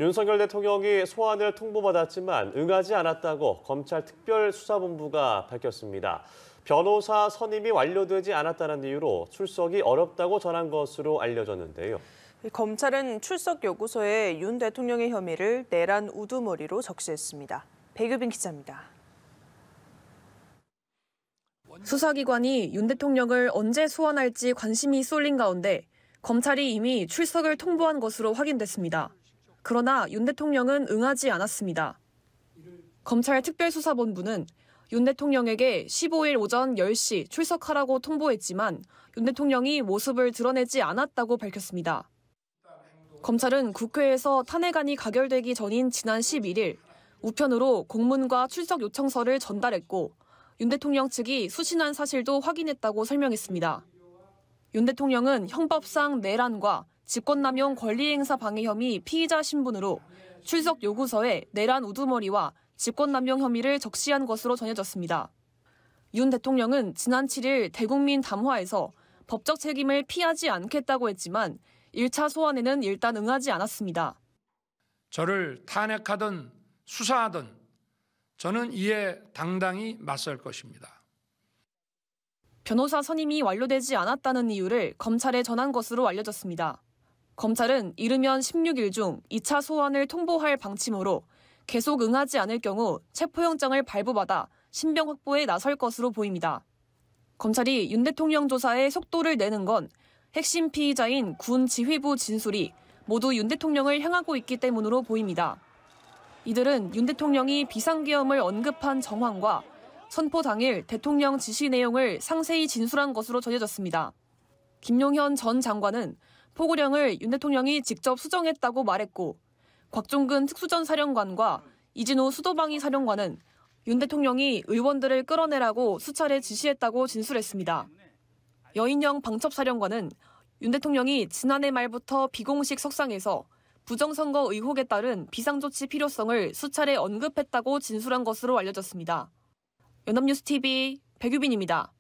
윤석열 대통령이 소환을 통보받았지만 응하지 않았다고 검찰 특별수사본부가 밝혔습니다. 변호사 선임이 완료되지 않았다는 이유로 출석이 어렵다고 전한 것으로 알려졌는데요. 검찰은 출석 요구서에 윤 대통령의 혐의를 내란 우두머리로 적시했습니다. 백유빈 기자입니다. 수사기관이 윤 대통령을 언제 소환할지 관심이 쏠린 가운데 검찰이 이미 출석을 통보한 것으로 확인됐습니다. 그러나 윤 대통령은 응하지 않았습니다. 검찰 특별수사본부는 윤 대통령에게 15일 오전 10시 출석하라고 통보했지만 윤 대통령이 모습을 드러내지 않았다고 밝혔습니다. 검찰은 국회에서 탄핵안이 가결되기 전인 지난 11일 우편으로 공문과 출석 요청서를 전달했고 윤 대통령 측이 수신한 사실도 확인했다고 설명했습니다. 윤 대통령은 형법상 내란과 직권남용 권리행사 방해 혐의 피의자 신분으로 출석 요구서에 내란 우두머리와 직권남용 혐의를 적시한 것으로 전해졌습니다. 윤 대통령은 지난 7일 대국민 담화에서 법적 책임을 피하지 않겠다고 했지만 1차 소환에는 일단 응하지 않았습니다. 저를 탄핵하든 수사하든 저는 이에 당당히 맞설 것입니다. 변호사 선임이 완료되지 않았다는 이유를 검찰에 전한 것으로 알려졌습니다. 검찰은 이르면 16일 중 2차 소환을 통보할 방침으로 계속 응하지 않을 경우 체포영장을 발부받아 신병 확보에 나설 것으로 보입니다. 검찰이 윤 대통령 조사에 속도를 내는 건 핵심 피의자인 군 지휘부 진술이 모두 윤 대통령을 향하고 있기 때문으로 보입니다. 이들은 윤 대통령이 비상계엄을 언급한 정황과 선포 당일 대통령 지시 내용을 상세히 진술한 것으로 전해졌습니다. 김용현 전 장관은 포고령을 윤 대통령이 직접 수정했다고 말했고 곽종근 특수전 사령관과 이진호 수도방위 사령관은 윤 대통령이 의원들을 끌어내라고 수차례 지시했다고 진술했습니다. 여인영 방첩사령관은 윤 대통령이 지난해 말부터 비공식 석상에서 부정선거 의혹에 따른 비상조치 필요성을 수차례 언급했다고 진술한 것으로 알려졌습니다. 연합뉴스TV 백유빈입니다.